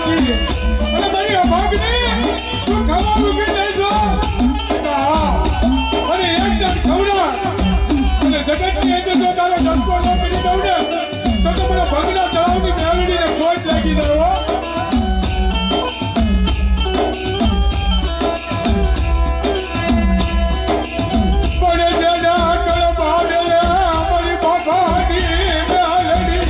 અને મારી અભાગની તું ખાવા રૂપી દઈ દો અને એકદમ ખવડા અને જગતની અંદર જો તારો ધંધો ન કરી દઉં ને તો મને ભગના તળાવની મેળવીને ખોટ લાગી જાય પડે દેના કર બાડે અમારી બાબાની મેળડી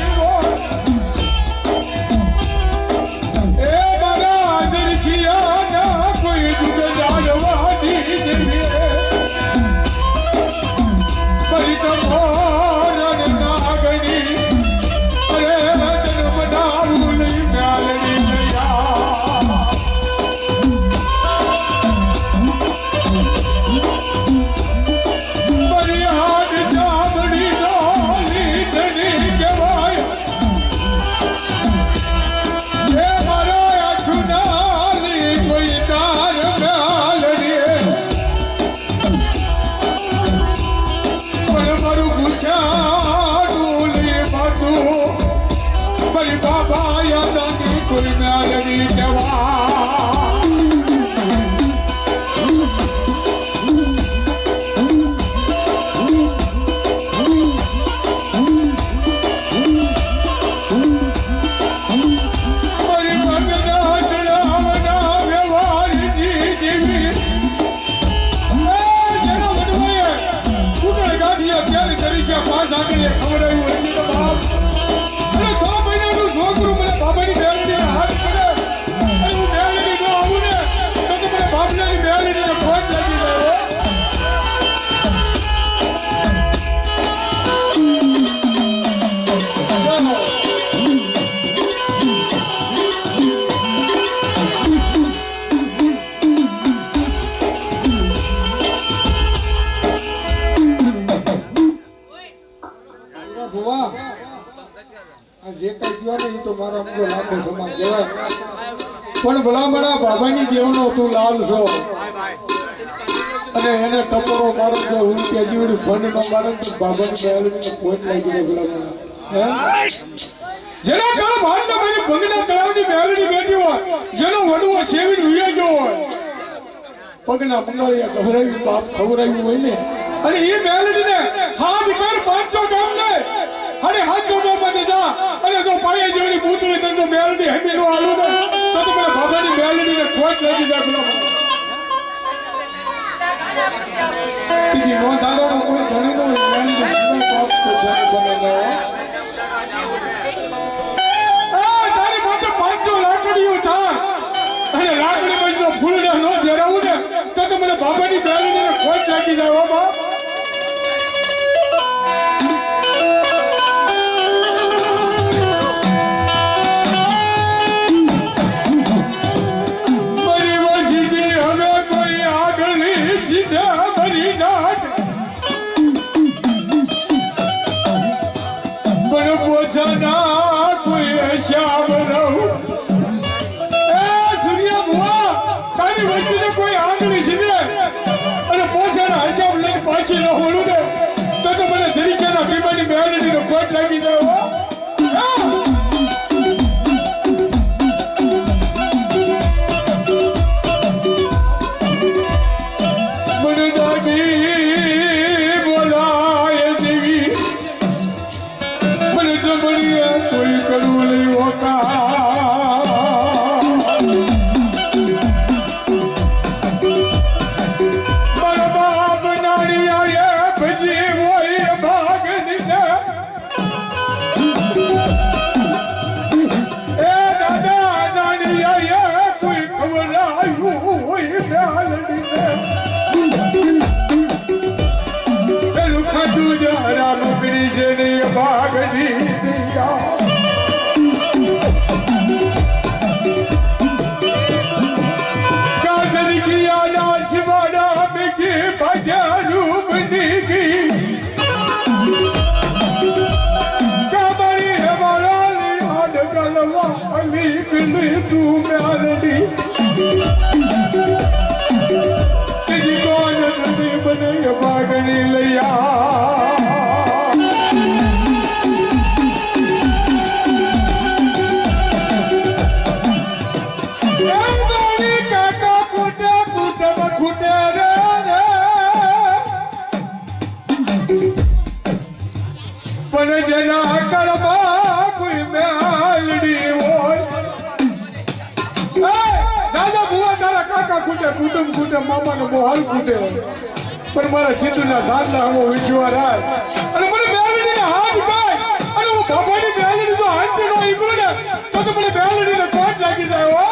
એ મારા દરખિયા ના કોઈ દુઃખ જાણવાની દેવીએ પરી તમારા નાગણી અરે જન્મ ના ભૂલી મેળડી ગયા મરિયાદ જામડી ડાલી ધણી કહેવાય એ મારા અખુનાલી કોઈ તાર મેળડીએ પણ મારું પૂછાનું લે બધું મારી બાબા યાદાની કોઈ મેળડી કહેવાય છોકરું મને બાબાની મેળવીને હાથ કરે અને હું મેળવીને જો આવું ને તો મને બાબલાની મેળવીને ખોટ લાગી જાય જે કઈ ગયો ને એ તો મારા અમુક લાખો સમાન કહેવાય પણ ભલામણા બાબાની દેવનો તું લાલ છો અને એને ટપરો મારો કે ઉલટિયા જીવડી ફંડ નો મારે તો બાબાની મેળવીને પોઈન્ટ લાગી દે ભલામણા હે જેના કાળ ભાડના મારી ભંગના તળાવની મેળવી બેઠી હોય જેનો વડવો સેવીને વિયા ગયો હોય પગના મંગળિયા ગભરાવી બાપ ખવરાવ્યું હોય ને અને એ મેળવીને હાથ કર 500 ગામ ને અરે હાથ જોડો મને જા અને તો પાયે જેવડી પૂતળી તને મેલડી હેમીનો આલુ ને તો મને બાબાની મેલડીને ખોટ લાગી જાય પેલા તીજી નો ધારણો કોઈ ધણી નો મેલડી સિવાય બાપ તો ધણી બને ગયો તારી માથે 500 લાકડીઓ થા અને લાકડી માં જો ફૂલડા નો જરાવું ને તો મને બાબાની મેલડીને ખોટ લાગી જાય ઓ બાપ ખોટ લાગી જાય મને ડાબી બોલાય દેવી મને જમણિયા કોઈ કરવું નહીં હોતા મારા બાપ નાળિયા ભજી હોય ભાગની ભાગની દિયા કાદર કિયા નાશ વાડા મેકી ભજ્યા રૂપ નીગી કાબરી હવાલાલી આડ ગલવા અલી ગલી તું મેલડી તેજી કોન નદી બને ભાગની લયા પણ જેના કળમાં કોઈ મેલડી હોય દાદા બુવા તારા કાકા કૂટે કુટુંબ કૂટે મામાનો મોહલ કૂટે પણ મારા સિદ્ધુના સાધના હું વિશ્વા રાય અને મને મેલડીને હાથ ગાય અને હું ભગવાનની મેલડી તો હાથથી નો ઈકું ને તો મને મેલડીને કોટ લાગી જાય હો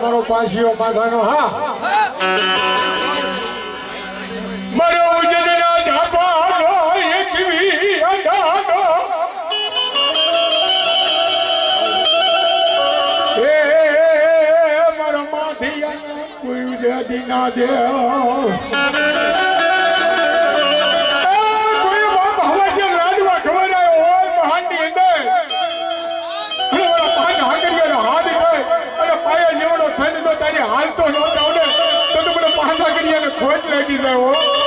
મારો પાછીઓ માગવાનો હા મારો ઉજળના ધાબાનો એકવી અડાનો એ મારો માથિયાનો કોઈ ઉજળી ના દે કોઈ બાબા જે લાડવા ખવડાયો હોય મહાનની અંદર પાંચ હાકરીઓનો હાથ ગઈ અને પાયા જેવડો થઈને તો તારી હાલ તો ન આવડે તો મને પાછા કરી ખોટ લાગી જાય હો